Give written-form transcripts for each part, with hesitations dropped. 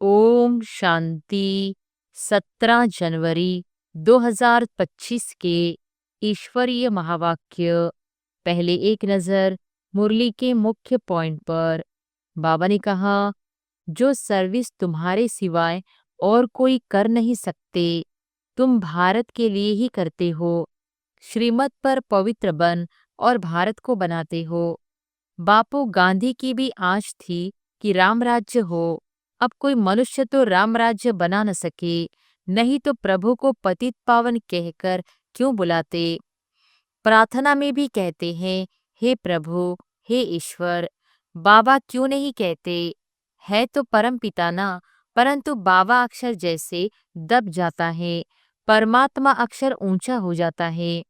ओम शांति। 17 जनवरी 2025 के ईश्वरीय महावाक्य। पहले एक नजर मुरली के मुख्य पॉइंट पर। बाबा ने कहा, जो सर्विस तुम्हारे सिवाय और कोई कर नहीं सकते, तुम भारत के लिए ही करते हो। श्रीमत पर पवित्र बन और भारत को बनाते हो। बापू गांधी की भी आश थी कि राम राज्य हो। अब कोई मनुष्य तो राम राज्य बना न सके, नहीं तो प्रभु को पतित पावन कहकर क्यों बुलाते। प्रार्थना में भी कहते हैं, हे प्रभु, हे ईश्वर। बाबा क्यों नहीं कहते? है तो परम पिता ना, परंतु बाबा अक्षर जैसे दब जाता है, परमात्मा अक्षर ऊंचा हो जाता है।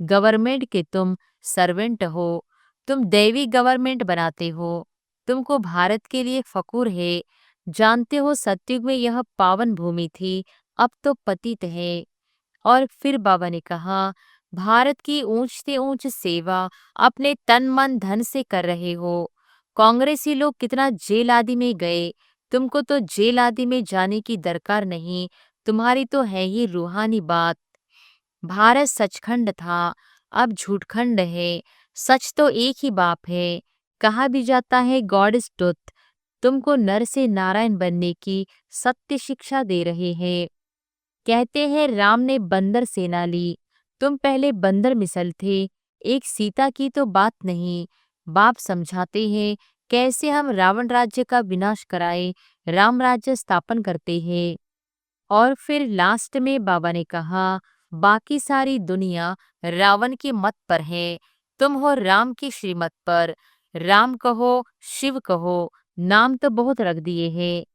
गवर्नमेंट के तुम सर्वेंट हो, तुम दैवी गवर्नमेंट बनाते हो। तुमको भारत के लिए फकूर है। जानते हो सतयुग में यह पावन भूमि थी, अब तो पतित है। और फिर बाबा ने कहा, भारत की ऊंच से ऊंच सेवा अपने तन मन धन से कर रहे हो। कांग्रेसी लोग कितना जेल आदि में गए, तुमको तो जेल आदि में जाने की दरकार नहीं। तुम्हारी तो है ही रूहानी बात। भारत सचखंड था, अब झूठखंड है। सच तो एक ही बाप है। कहा भी जाता है गॉड इज ट्रुथ। तुमको नर से नारायण बनने की सत्य शिक्षा दे रहे हैं। कहते हैं राम ने बंदर सेना ली, तुम पहले बंदर मिसल थे। एक सीता की तो बात नहीं। बाप समझाते हैं कैसे हम रावण राज्य का विनाश कराए, राम राज्य स्थापन करते हैं। और फिर लास्ट में बाबा ने कहा, बाकी सारी दुनिया रावण की मत पर है, तुम हो राम की श्रीमत पर। राम कहो, शिव कहो, नाम तो बहुत रख दिए हैं।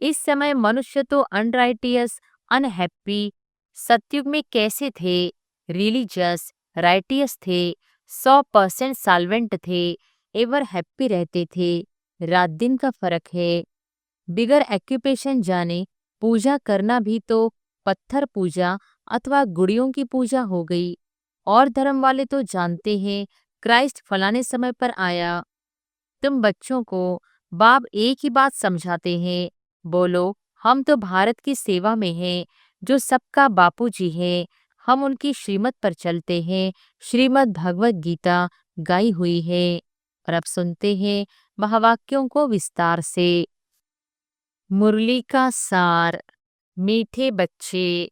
इस समय मनुष्य तो अनराइटियस, अनहैप्पी। सतयुग में कैसे थे? रिलीजियस, राइटियस थे, 100% साल्वेंट थे, एवर हैप्पी रहते थे। रात दिन का फर्क है। बिगर एक्यूपेशन जाने पूजा करना भी तो पत्थर पूजा अथवा गुड़ियों की पूजा हो गई। और धर्म वाले तो जानते हैं क्राइस्ट फलाने समय पर आया। तुम बच्चों को बाप एक ही बात समझाते हैं, बोलो हम तो भारत की सेवा में हैं, जो सबका बापूजी है। हम उनकी श्रीमत पर चलते हैं। श्रीमद् भगवत गीता गाई हुई है। और अब सुनते हैं महावाक्यों को विस्तार से। मुरली का सार। मीठे बच्चे,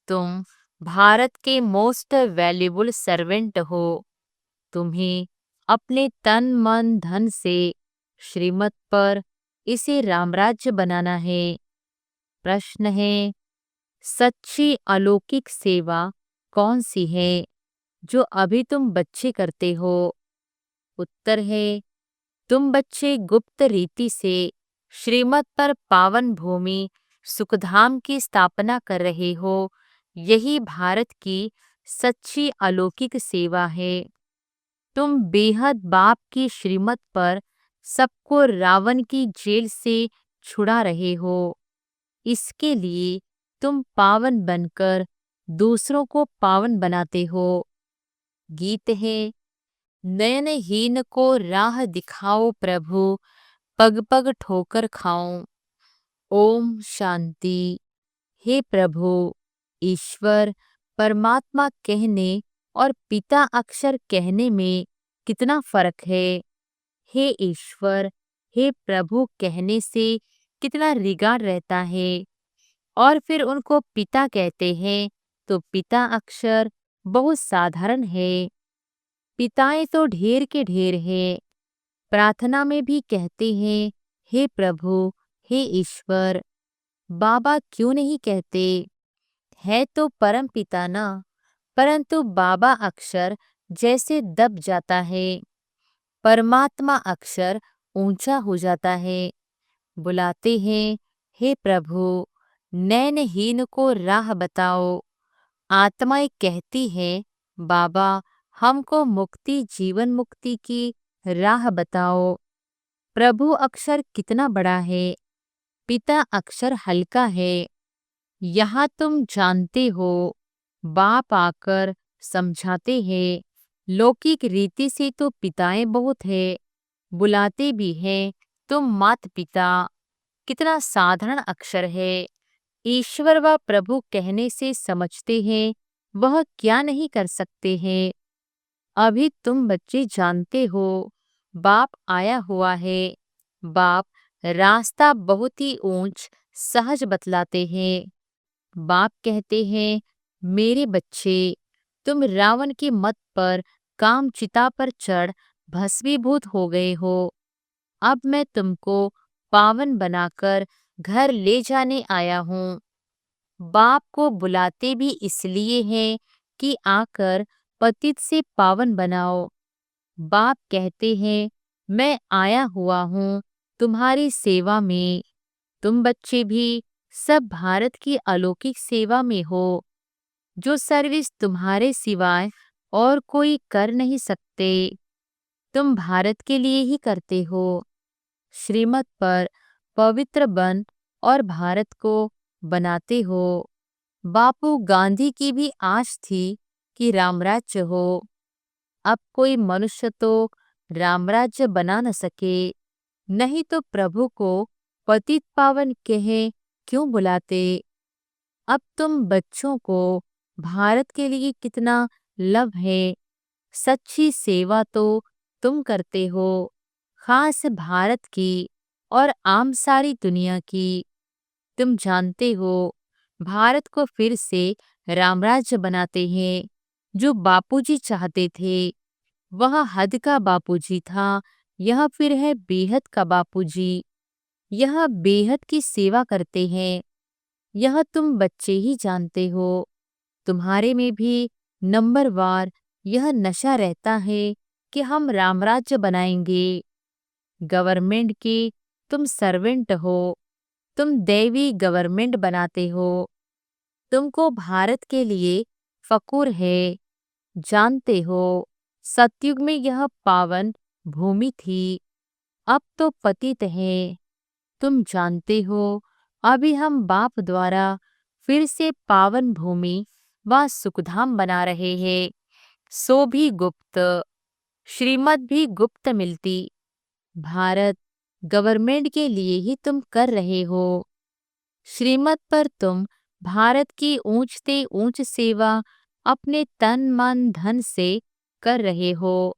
तुम भारत के मोस्ट वैल्यूबल सर्वेंट हो। तुम्हें अपने तन मन धन से श्रीमत पर इसे रामराज्य बनाना है। प्रश्न है, सच्ची अलौकिक सेवा कौन सी है जो अभी तुम बच्चे करते हो? उत्तर है, तुम बच्चे गुप्त रीति से श्रीमत पर पावन भूमि सुखधाम की स्थापना कर रहे हो। यही भारत की सच्ची अलौकिक सेवा है। तुम बेहद बाप की श्रीमत पर सबको रावण की जेल से छुड़ा रहे हो। इसके लिए तुम पावन बनकर दूसरों को पावन बनाते हो। गीत है, नयनहीन को राह दिखाओ प्रभु, पग पग ठोकर खाऊं। ओम शांति। हे प्रभु, ईश्वर, परमात्मा कहने और पिता अक्षर कहने में कितना फर्क है। हे ईश्वर, हे प्रभु कहने से कितना रिगार्ड रहता है। और फिर उनको पिता कहते हैं तो पिता अक्षर बहुत साधारण है। पिताएं तो ढेर के ढेर है। प्रार्थना में भी कहते हैं, हे प्रभु, हे ईश्वर। बाबा क्यों नहीं कहते? है तो परम पिता ना, परंतु बाबा अक्षर जैसे दब जाता है, परमात्मा अक्षर ऊंचा हो जाता है। बुलाते हैं, हे प्रभु, नैनहीन को राह बताओ। आत्माएं कहती है, बाबा हमको मुक्ति, जीवन मुक्ति की राह बताओ। प्रभु अक्षर कितना बड़ा है, पिता अक्षर हल्का है। यहाँ तुम जानते हो, बाप आकर समझाते हैं। लौकिक रीति से तो पिताएं बहुत है, बुलाते भी हैं तुम मात पिता। कितना साधारण अक्षर है। ईश्वर व प्रभु कहने से समझते हैं वह क्या नहीं कर सकते हैं। अभी तुम बच्चे जानते हो बाप आया हुआ है। बाप रास्ता बहुत ही ऊंच सहज बतलाते हैं। बाप कहते हैं, मेरे बच्चे, तुम रावण की मत पर काम चिता पर चढ़ भस्मीभूत हो गए हो। अब मैं तुमको पावन बनाकर घर ले जाने आया हूँ। बाप को बुलाते भी इसलिए हैं कि आकर पतित से पावन बनाओ। बाप कहते हैं, मैं आया हुआ हूँ तुम्हारी सेवा में। तुम बच्चे भी सब भारत की अलौकिक सेवा में हो, जो सर्विस तुम्हारे सिवाय और कोई कर नहीं सकते। तुम भारत के लिए ही करते हो। श्रीमत पर पवित्र बन और भारत को बनाते हो। बापू गांधी की भी आश थी कि रामराज्य हो। अब कोई मनुष्य तो रामराज्य बना न सके, नहीं तो प्रभु को पतित पावन कहे क्यों बुलाते। अब तुम बच्चों को भारत के लिए कितना लव है। सच्ची सेवा तो तुम करते हो, खास भारत की और आम सारी दुनिया की। तुम जानते हो भारत को फिर से रामराज्य बनाते हैं, जो बापूजी चाहते थे। वह हद का बापूजी था, यह फिर है बेहद का बापूजी। यह बेहद की सेवा करते हैं। यह तुम बच्चे ही जानते हो। तुम्हारे में भी नंबरवार यह नशा रहता है कि हम रामराज्य बनाएंगे। गवर्नमेंट के तुम सर्वेंट हो। तुम दैवी गवर्नमेंट बनाते हो। तुमको भारत के लिए फकुर है। जानते हो सतयुग में यह पावन भूमि थी, अब तो पतित है। तुम जानते हो अभी हम बाप द्वारा फिर से पावन भूमि व सुखधाम बना रहे हैं। सो भी गुप्त, श्रीमत भी गुप्त मिलती। भारत गवर्नमेंट के लिए ही तुम कर रहे हो। श्रीमत पर तुम भारत की ऊंचते ऊंच सेवा अपने तन मन धन से कर रहे हो।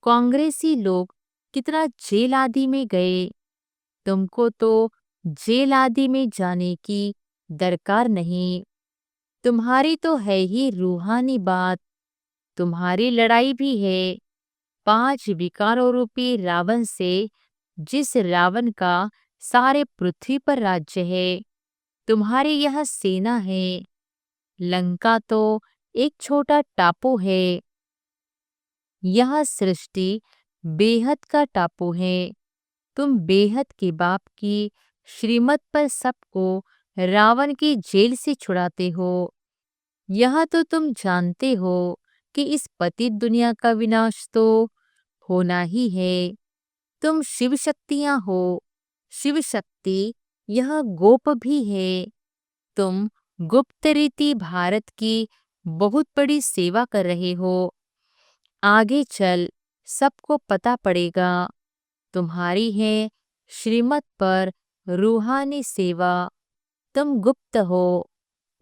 कांग्रेसी लोग कितना जेल आदि में गए, तुमको तो जेल आदि में जाने की दरकार नहीं। तुम्हारी तो है ही रूहानी बात। तुम्हारी लड़ाई भी है 5 विकारों रूपी रावण से, जिस रावण का सारे पृथ्वी पर राज्य है। तुम्हारी यह सेना है। लंका तो एक छोटा टापू है। यह सृष्टि बेहद का टापू है। तुम बेहद के बाप की श्रीमत पर सबको रावण की जेल से छुड़ाते हो। यह तो तुम जानते हो कि इस पतित दुनिया का विनाश तो होना ही है। तुम शिव शक्तियां हो। शिव शक्ति यह गोप भी है। तुम गुप्त रीति भारत की बहुत बड़ी सेवा कर रहे हो। आगे चल सबको पता पड़ेगा। तुम्हारी है श्रीमत पर रूहानी सेवा। तुम गुप्त हो।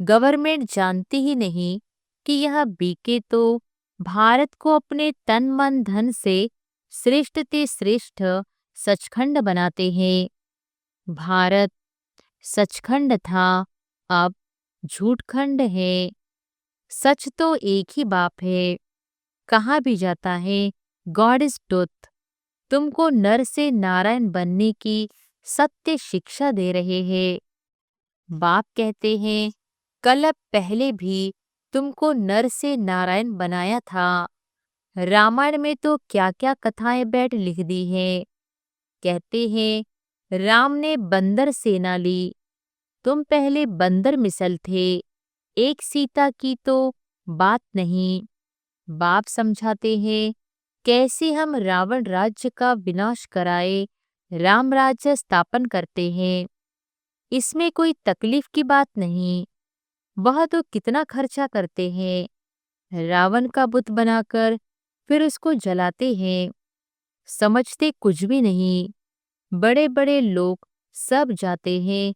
गवर्नमेंट जानती ही नहीं कि यह बीके तो भारत को अपने तन मन धन से श्रेष्ठ ते श्रेष्ठ सचखंड बनाते हैं। भारत सचखंड था, अब झूठखंड है। सच तो एक ही बाप है। कहा भी जाता है गॉड इज ट्रुथ। तुमको नर से नारायण बनने की सत्य शिक्षा दे रहे हैं। बाप कहते हैं, कल्प पहले भी तुमको नर से नारायण बनाया था। रामायण में तो क्या क्या कथाएं बैठ लिख दी हैं। कहते हैं राम ने बंदर सेना ली। तुम पहले बंदर मिसल थे। एक सीता की तो बात नहीं। बाप समझाते हैं कैसे हम रावण राज्य का विनाश कराए राम राज्य स्थापन करते हैं। इसमें कोई तकलीफ की बात नहीं। वह तो कितना खर्चा करते हैं। रावण का बुत बनाकर फिर उसको जलाते हैं। समझते कुछ भी नहीं। बड़े बड़े लोग सब जाते हैं,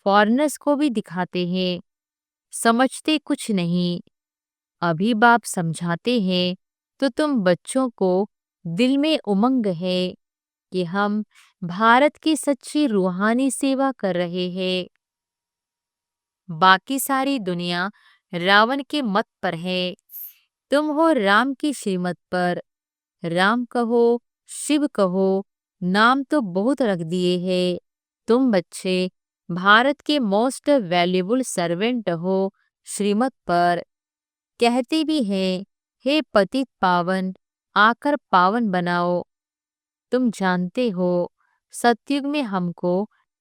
फॉरेनर्स को भी दिखाते हैं, समझते कुछ नहीं। अभी बाप समझाते हैं तो तुम बच्चों को दिल में उमंग है कि हम भारत की सच्ची रूहानी सेवा कर रहे हैं। बाकी सारी दुनिया रावण के मत पर है, तुम हो राम की श्रीमत पर। राम कहो, शिव कहो, नाम तो बहुत रख दिए हैं। तुम बच्चे भारत के मोस्ट वैल्यूबल सर्वेंट हो श्रीमत पर। कहते भी हैं, हे पतित पावन, आकर पावन बनाओ। तुम जानते हो सतयुग में हमको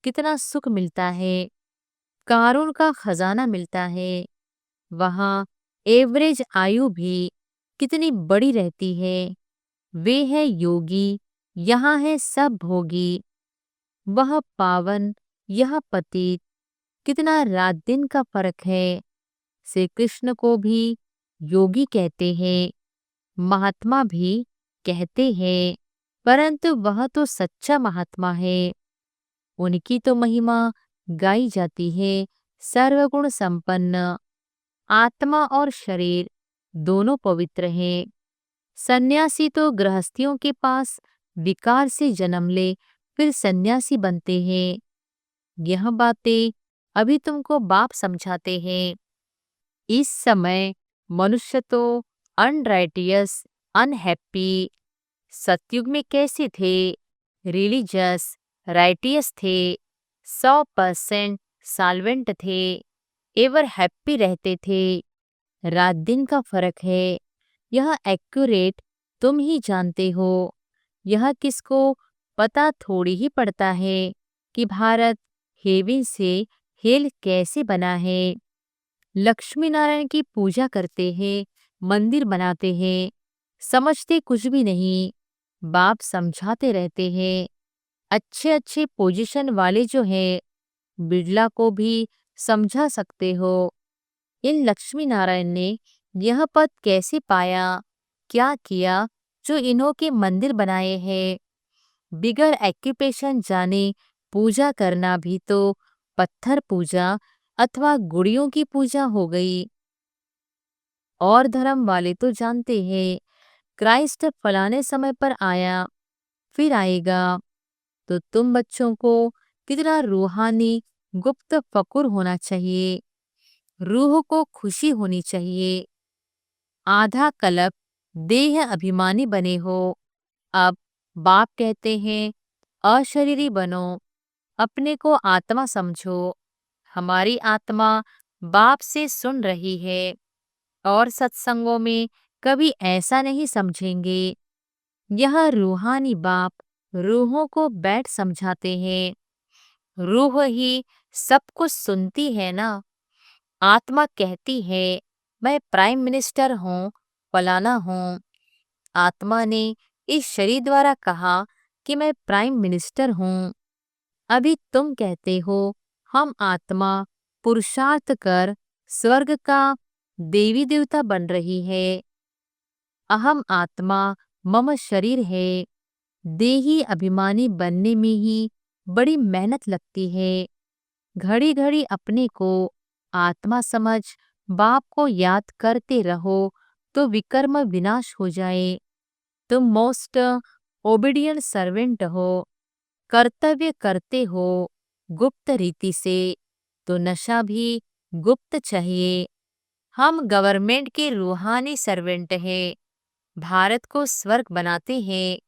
कितना सुख मिलता है, कारून का खजाना मिलता है। वहाँ एवरेज आयु भी कितनी बड़ी रहती है। वे है योगी, यहाँ है सब भोगी। वह पावन, यह पतित, कितना रात दिन का फर्क है। श्री कृष्ण को भी योगी कहते हैं, महात्मा भी कहते हैं, परंतु वह तो सच्चा महात्मा है। उनकी तो महिमा गाई जाती है, सर्वगुण संपन्न। आत्मा और शरीर दोनों पवित्र हैं। सन्यासी तो गृहस्थियों के पास विकार से जन्म ले फिर सन्यासी बनते हैं। यह बातें अभी तुमको बाप समझाते हैं। इस समय मनुष्य तो अनराइटियस, अनहैप्पी। सतयुग में कैसे थे? रिलीजियस, राइटियस थे, 100% साल्वेंट थे, एवर हैप्पी रहते थे। रात दिन का फर्क है, यह एक्यूरेट तुम ही जानते हो। यह किसको पता थोड़ी ही पड़ता है कि भारत हेवन से हेल कैसे बना है। लक्ष्मी नारायण की पूजा करते हैं, मंदिर बनाते हैं, समझते कुछ भी नहीं। बाप समझाते रहते हैं। अच्छे अच्छे पोजीशन वाले जो हैं, बिरला को भी समझा सकते हो। इन लक्ष्मी नारायण ने यह पद कैसे पाया, क्या किया जो इन्हों के मंदिर बनाए हैं। बिगर एक्यूपेशन जाने पूजा करना भी तो पत्थर पूजा अथवा गुड़ियों की पूजा हो गई। और धर्म वाले तो जानते हैं क्राइस्ट फलाने समय पर आया, फिर आएगा। तो तुम बच्चों को कितना रूहानी गुप्त फकुर होना चाहिए, रूह को खुशी होनी चाहिए। आधा कल्प देह अभिमानी बने हो। अब बाप कहते हैं अशरीरी बनो, अपने को आत्मा समझो। हमारी आत्मा बाप से सुन रही है और सत्संगों में कभी ऐसा नहीं समझेंगे। यह रूहानी बाप रूहों को बैठ समझाते हैं। रूह ही सब कुछ सुनती है ना। आत्मा कहती है मैं प्राइम मिनिस्टर हूँ, फलाना हूँ। आत्मा ने इस शरीर द्वारा कहा कि मैं प्राइम मिनिस्टर हूँ। अभी तुम कहते हो हम आत्मा पुरुषार्थ कर स्वर्ग का देवी देवता बन रही है। अहम आत्मा मम शरीर है। देही अभिमानी बनने में ही बड़ी मेहनत लगती है। घड़ी घड़ी अपने को आत्मा समझ बाप को याद करते रहो तो विकर्म विनाश हो जाए। तुम मोस्ट ओबीडियंट सर्वेंट हो, कर्तव्य करते हो गुप्त रीति से, तो नशा भी गुप्त चाहिए। हम गवर्नमेंट के रूहानी सर्वेंट हैं, भारत को स्वर्ग बनाते हैं।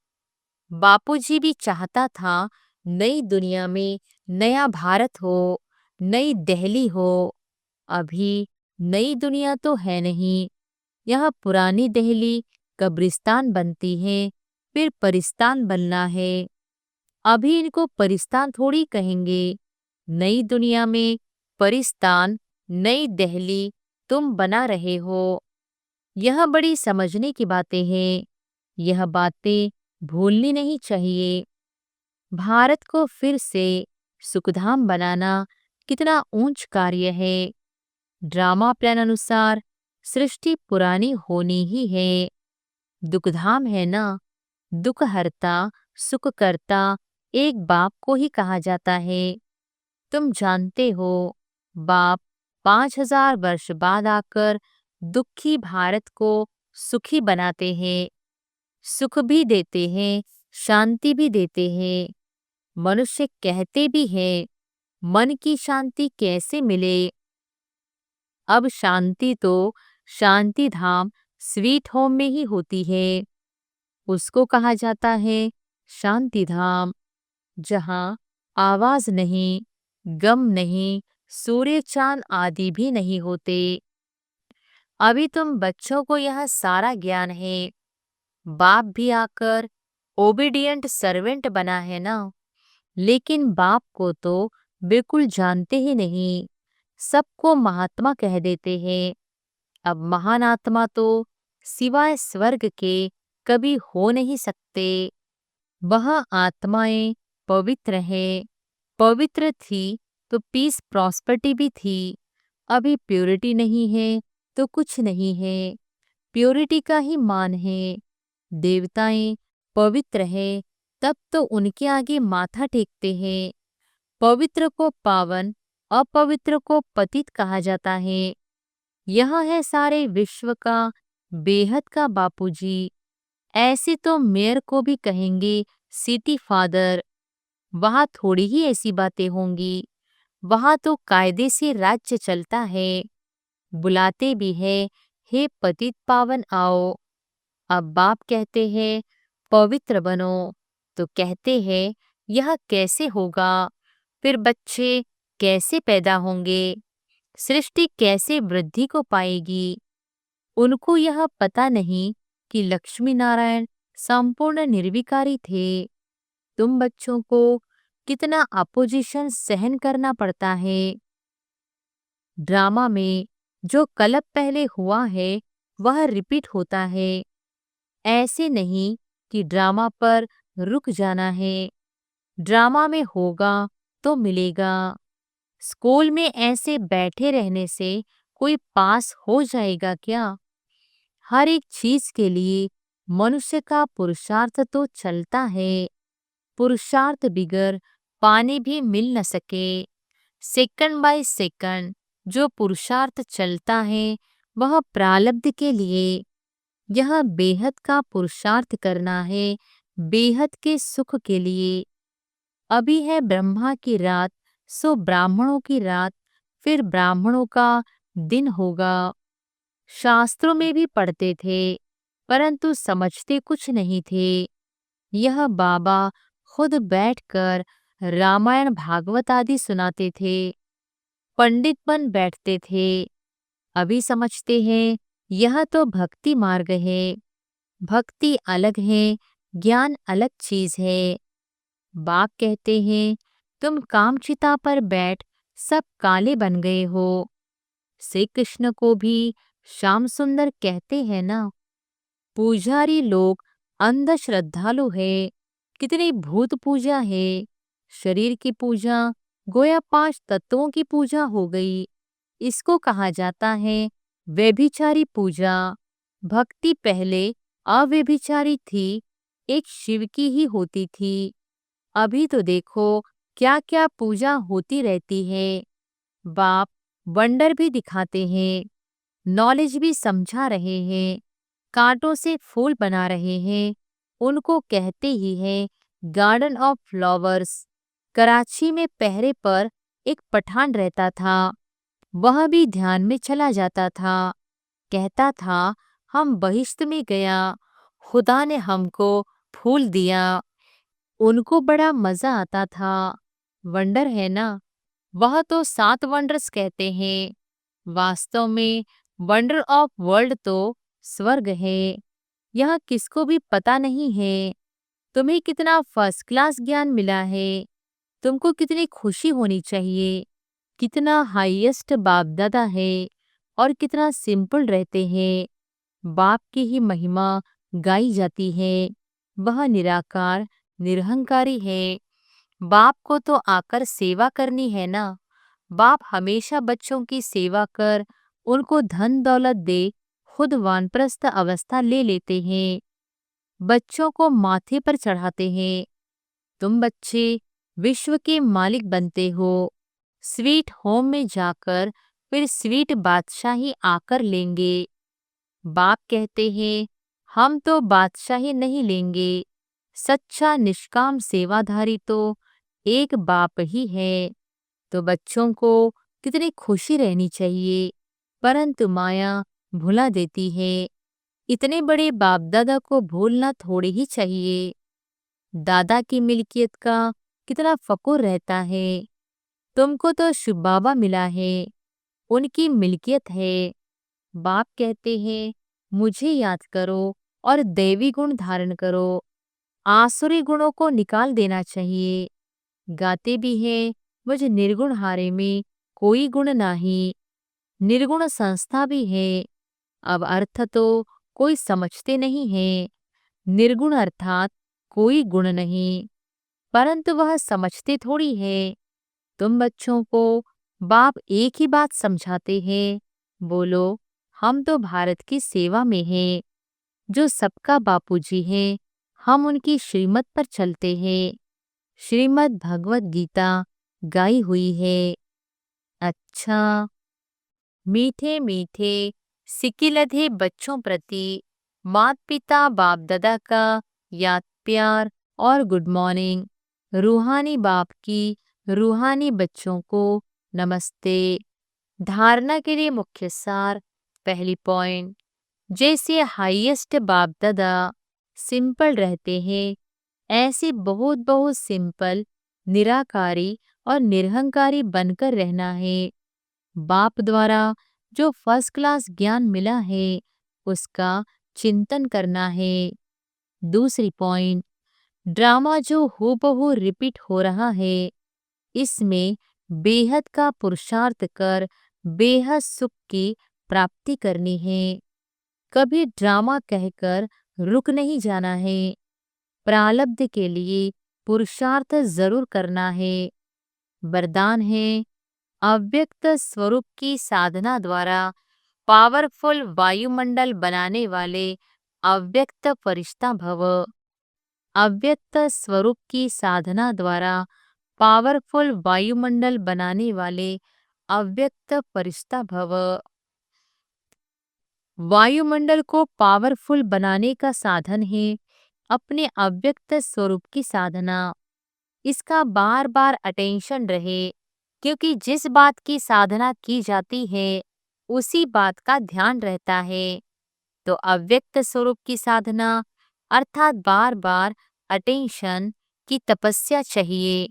बापूजी भी चाहता था नई दुनिया में नया भारत हो, नई दिल्ली हो। अभी नई दुनिया तो है नहीं, यह पुरानी दिल्ली कब्रिस्तान बनती है, फिर परिस्तान बनना है। अभी इनको परिस्तान थोड़ी कहेंगे। नई दुनिया में परिस्तान, नई दिल्ली तुम बना रहे हो। यह बड़ी समझने की बातें हैं। यह बातें भूलनी नहीं चाहिए। भारत को फिर से सुखधाम बनाना कितना ऊंच कार्य है। ड्रामा प्लान अनुसार सृष्टि पुरानी होनी ही है। दुखधाम है ना, दुख हरता, सुख करता, एक बाप को ही कहा जाता है। तुम जानते हो, बाप 5,000 वर्ष बाद आकर दुखी भारत को सुखी बनाते हैं, सुख भी देते हैं, शांति भी देते हैं। मनुष्य कहते भी हैं, मन की शांति कैसे मिले? अब शांति तो शांति धाम स्वीट होम में ही होती है। उसको कहा जाता है शांति धाम, जहाँ आवाज नहीं, गम नहीं, सूर्य चांद आदि भी नहीं होते। अभी तुम बच्चों को यह सारा ज्ञान है। बाप भी आकर ओबीडियंट सर्वेंट बना है ना, लेकिन बाप को तो बिल्कुल जानते ही नहीं, सबको महात्मा कह देते हैं। अब महान आत्मा तो सिवाय स्वर्ग के कभी हो नहीं सकते। वह आत्माएं पवित्र है, पवित्र थी तो पीस प्रॉस्पेरिटी भी थी। अभी प्योरिटी नहीं है तो कुछ नहीं है, प्योरिटी का ही मान है। देवताएं पवित्र है, तब तो उनके आगे माथा टेकते हैं। पवित्र को पावन, अपवित्र को पतित कहा जाता है। यह है सारे विश्व का बेहद का बापूजी। ऐसे तो मेयर को भी कहेंगे सिटी फादर। वहां थोड़ी ही ऐसी बातें होंगी, वहां तो कायदे से राज्य चलता है। बुलाते भी है, हे पतित पावन आओ। अब बाप कहते हैं पवित्र बनो, तो कहते हैं यह कैसे होगा? फिर बच्चे कैसे पैदा होंगे? सृष्टि कैसे वृद्धि को पाएगी? उनको यह पता नहीं कि लक्ष्मी नारायण संपूर्ण निर्विकारी थे। तुम बच्चों को कितना अपोजिशन सहन करना पड़ता है। ड्रामा में जो कलप पहले हुआ है वह रिपीट होता है। ऐसे नहीं कि ड्रामा पर रुक जाना है। ड्रामा में होगा तो मिलेगा। स्कूल में ऐसे बैठे रहने से कोई पास हो जाएगा क्या? हर एक चीज के लिए मनुष्य का पुरुषार्थ तो चलता है। पुरुषार्थ बिगर पानी भी मिल न सके। सेकंड बाय सेकंड जो पुरुषार्थ चलता है वह प्रारब्ध के लिए। यह बेहद का पुरुषार्थ करना है, बेहद के सुख के लिए। अभी है ब्रह्मा की रात, सो ब्राह्मणों की रात, फिर ब्राह्मणों का दिन होगा। शास्त्रों में भी पढ़ते थे, परंतु समझते कुछ नहीं थे। यह बाबा खुद बैठकर रामायण भागवत आदि सुनाते थे, पंडित बन बैठते थे। अभी समझते हैं यह तो भक्ति मार्ग है। भक्ति अलग है, ज्ञान अलग चीज है। बाप कहते हैं तुम कामचिता पर बैठ सब काले बन गए हो। श्री कृष्ण को भी श्याम सुंदर कहते हैं ना। पुजारी लोग अंध श्रद्धालु है। कितनी भूत पूजा है। शरीर की पूजा गोया 5 तत्वों की पूजा हो गई। इसको कहा जाता है व्यभिचारी पूजा। भक्ति पहले अव्यभिचारी थी, एक शिव की ही होती थी। अभी तो देखो क्या क्या पूजा होती रहती है। बाप वंडर भी दिखाते हैं, नॉलेज भी समझा रहे हैं, कांटों से फूल बना रहे हैं। उनको कहते ही हैं गार्डन ऑफ फ्लावर्स। कराची में पहरे पर एक पठान रहता था। वह भी ध्यान में चला जाता था। कहता था हम बहिश्त में गया, खुदा ने हमको फूल दिया। उनको बड़ा मजा आता था। वंडर है ना। वह तो 7 वंडर्स कहते हैं। वास्तव में वंडर ऑफ वर्ल्ड तो स्वर्ग है। यह किसको भी पता नहीं है। तुम्हें कितना फर्स्ट क्लास ज्ञान मिला है। तुमको कितनी खुशी होनी चाहिए। कितना हाईएस्ट बाप दादा है और कितना सिंपल रहते हैं। बाप की ही महिमा गाई जाती है। वह निराकार निरहंकारी है। बाप को तो आकर सेवा करनी है ना। बाप हमेशा बच्चों की सेवा कर उनको धन दौलत दे, खुद वानप्रस्थ अवस्था ले लेते हैं, बच्चों को माथे पर चढ़ाते हैं। तुम बच्चे विश्व के मालिक बनते हो। स्वीट होम में जाकर फिर स्वीट बादशाही आकर लेंगे। बाप कहते हैं, हम तो बादशाही नहीं लेंगे। सच्चा निष्काम सेवाधारी तो एक बाप ही है। तो बच्चों को कितनी खुशी रहनी चाहिए, परंतु माया भुला देती है। इतने बड़े बाप दादा को भूलना थोड़ी ही चाहिए। दादा की मिल्कियत का कितना फकुर रहता है। तुमको तो शिव बाबा मिला है, उनकी मिल्कियत है। बाप कहते हैं, मुझे याद करो और दैवी गुण धारण करो। आसुरी गुणों को निकाल देना चाहिए। गाते भी हैं, मुझ निर्गुण हारे में कोई गुण नाही। निर्गुण संस्था भी है। अब अर्थ तो कोई समझते नहीं है। निर्गुण अर्थात कोई गुण नहीं, परंतु वह समझते थोड़ी है। तुम बच्चों को बाप एक ही बात समझाते हैं, बोलो हम तो भारत की सेवा में हैं। जो सबका बापूजी है, हम उनकी श्रीमत पर चलते हैं। श्रीमद् भगवत गीता गाई हुई है। अच्छा, मीठे मीठे सिकिलधे बच्चों प्रति माता पिता बाप दादा का याद प्यार और गुड मॉर्निंग। रूहानी बाप की रूहानी बच्चों को नमस्ते। धारणा के लिए मुख्य सार। पहली पॉइंट, जैसे हाईएस्ट बाप दादा सिंपल रहते हैं, ऐसे बहुत बहुत सिंपल, निराकारी और निरहंकारी बनकर रहना है। बाप द्वारा जो फर्स्ट क्लास ज्ञान मिला है, उसका चिंतन करना है। दूसरी पॉइंट, ड्रामा जो हूबहू रिपीट हो रहा है, इसमें बेहद का पुरुषार्थ कर बेहद सुख की प्राप्ति करनी है। कभी ड्रामा कहकर रुक नहीं जाना है। प्रारब्ध के लिए पुरुषार्थ जरूर करना है। वरदान है, अव्यक्त स्वरूप की साधना द्वारा पावरफुल वायुमंडल बनाने वाले अव्यक्त फरिश्ता भव। अव्यक्त स्वरूप की साधना द्वारा पावरफुल वायुमंडल बनाने वाले अव्यक्त फरिश्ता भव। वायुमंडल को पावरफुल बनाने का साधन है अपने अव्यक्त स्वरूप की साधना। इसका बार बार अटेंशन रहे, क्योंकि जिस बात की साधना की जाती है उसी बात का ध्यान रहता है। तो अव्यक्त स्वरूप की साधना अर्थात बार बार अटेंशन की तपस्या चाहिए।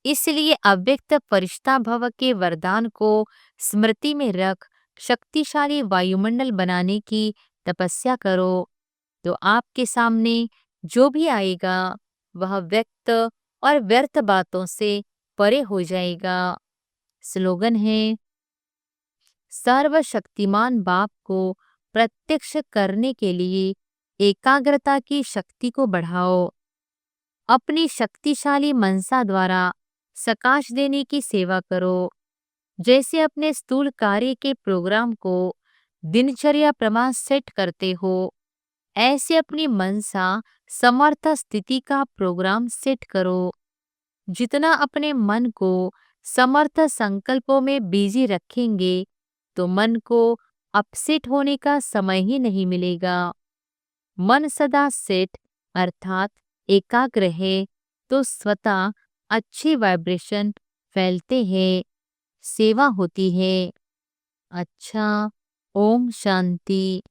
इसलिए अव्यक्त फरिश्ता भव के वरदान को स्मृति में रख शक्तिशाली वायुमंडल बनाने की तपस्या करो, तो आपके सामने जो भी आएगा वह व्यक्त और व्यर्थ बातों से परे हो जाएगा। स्लोगन है, सर्वशक्तिमान बाप को प्रत्यक्ष करने के लिए एकाग्रता की शक्ति को बढ़ाओ। अपनी शक्तिशाली मनसा द्वारा सकाश देने की सेवा करो। जैसे अपने स्थूल कार्य के प्रोग्राम को दिनचर्या प्रमाण सेट करते हो, ऐसे अपनी मनसा समर्थ स्थिति का प्रोग्राम सेट करो। जितना अपने मन को समर्थ संकल्पों में बिजी रखेंगे, तो मन को अपसेट होने का समय ही नहीं मिलेगा। मन सदा सेट अर्थात एकाग्र है, तो स्वतः अच्छे वाइब्रेशन फैलते हैं, सेवा होती है। अच्छा, ओम शांति।